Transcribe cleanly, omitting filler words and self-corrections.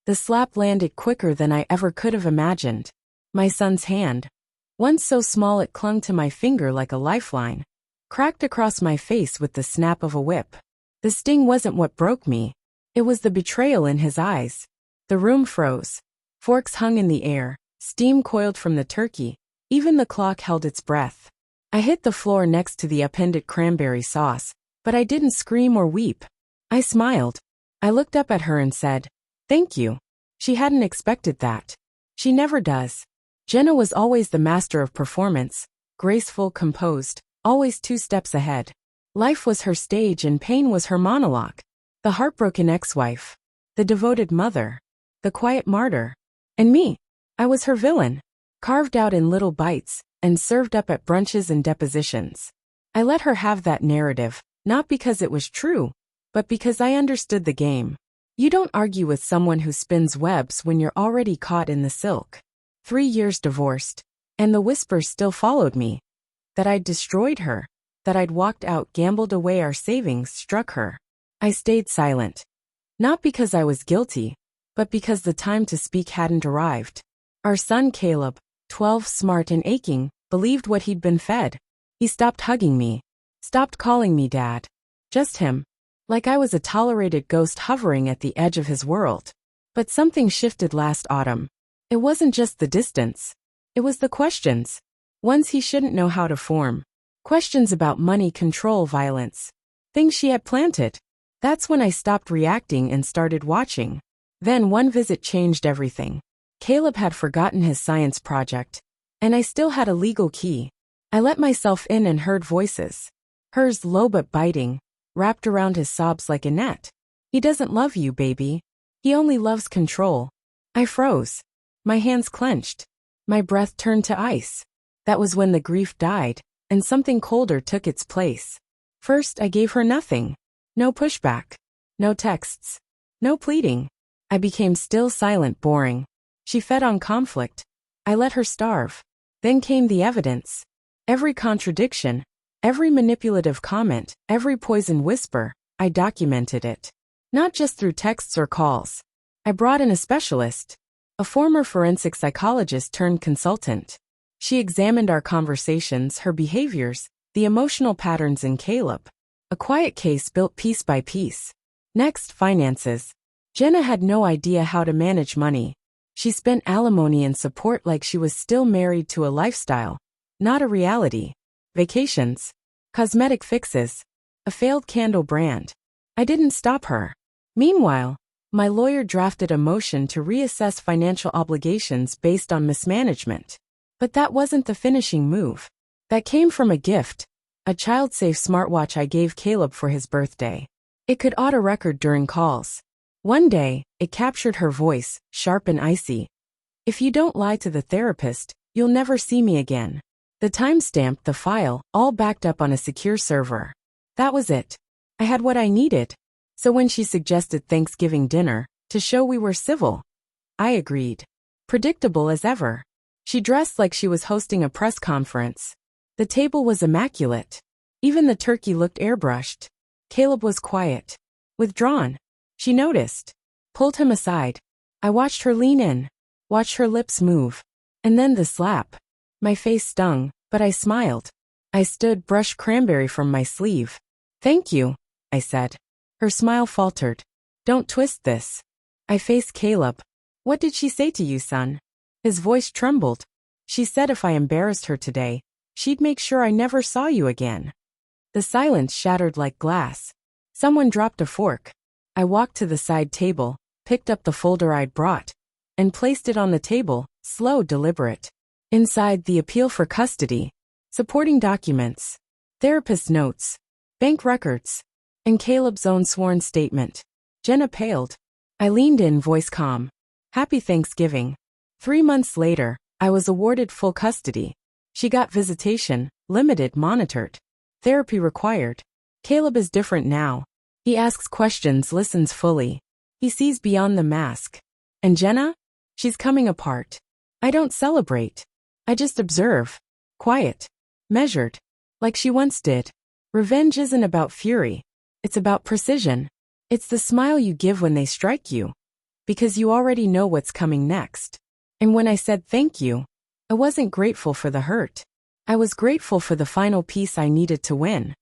The slap landed quicker than I ever could have imagined. My son's hand, once so small it clung to my finger like a lifeline, cracked across my face with the snap of a whip. The sting wasn't what broke me. It was the betrayal in his eyes. The room froze. Forks hung in the air, steam coiled from the turkey, even the clock held its breath. I hit the floor next to the upended cranberry sauce, but I didn't scream or weep. I smiled. I looked up at her and said, "Thank you." She hadn't expected that. She never does. Jenna was always the master of performance, graceful, composed, always 2 steps ahead. Life was her stage and pain was her monologue. The heartbroken ex-wife. The devoted mother. The quiet martyr. And me. I was her villain. Carved out in little bites, and served up at brunches and depositions. I let her have that narrative, not because it was true, but because I understood the game. You don't argue with someone who spins webs when you're already caught in the silk. 3 years divorced, and the whispers still followed me. That I'd destroyed her, that I'd walked out, gambled away our savings, struck her. I stayed silent. Not because I was guilty, but because the time to speak hadn't arrived. Our son Caleb, 12, smart and aching, believed what he'd been fed. He stopped hugging me, stopped calling me dad. Just him. Like I was a tolerated ghost hovering at the edge of his world. But something shifted last autumn. It wasn't just the distance. It was the questions. Ones he shouldn't know how to form. Questions about money, control, violence. Things she had planted. That's when I stopped reacting and started watching. Then one visit changed everything. Caleb had forgotten his science project, and I still had a legal key. I let myself in and heard voices. Hers low but biting, wrapped around his sobs like a net. "He doesn't love you, baby. He only loves control." I froze. My hands clenched. My breath turned to ice. That was when the grief died, and something colder took its place. First, I gave her nothing. No pushback. No texts. No pleading. I became still, silent, boring. She fed on conflict. I let her starve. Then came the evidence. Every contradiction, every manipulative comment, every poisoned whisper, I documented it. Not just through texts or calls. I brought in a specialist. A former forensic psychologist turned consultant. She examined our conversations, her behaviors, the emotional patterns in Caleb. A quiet case built piece by piece. Next, finances. Jenna had no idea how to manage money. She spent alimony and support like she was still married to a lifestyle, not a reality. Vacations. Cosmetic fixes. A failed candle brand. I didn't stop her. Meanwhile, my lawyer drafted a motion to reassess financial obligations based on mismanagement. But that wasn't the finishing move. That came from a gift. A child-safe smartwatch I gave Caleb for his birthday. It could auto-record during calls. One day, it captured her voice, sharp and icy. "If you don't lie to the therapist, you'll never see me again." The timestamp, the file, all backed up on a secure server. That was it. I had what I needed. So when she suggested Thanksgiving dinner, to show we were civil, I agreed. Predictable as ever. She dressed like she was hosting a press conference. The table was immaculate. Even the turkey looked airbrushed. Caleb was quiet. Withdrawn. She noticed. Pulled him aside. I watched her lean in. Watched her lips move. And then the slap. My face stung, but I smiled. I stood, brushed cranberry from my sleeve. "Thank you," I said. Her smile faltered. "Don't twist this." I faced Caleb. "What did she say to you, son?" His voice trembled. "She said if I embarrassed her today, she'd make sure I never saw you again." The silence shattered like glass. Someone dropped a fork. I walked to the side table, picked up the folder I'd brought, and placed it on the table, slow, deliberate. Inside, the appeal for custody, supporting documents, therapist notes, bank records, and Caleb's own sworn statement. Jenna paled. I leaned in, voice calm. "Happy Thanksgiving." 3 months later, I was awarded full custody. She got visitation, limited, monitored. Therapy required. Caleb is different now. He asks questions, listens fully. He sees beyond the mask. And Jenna? She's coming apart. I don't celebrate. I just observe. Quiet. Measured. Like she once did. Revenge isn't about fury. It's about precision. It's the smile you give when they strike you. because you already know what's coming next. And when I said thank you, I wasn't grateful for the hurt. I was grateful for the final piece I needed to win.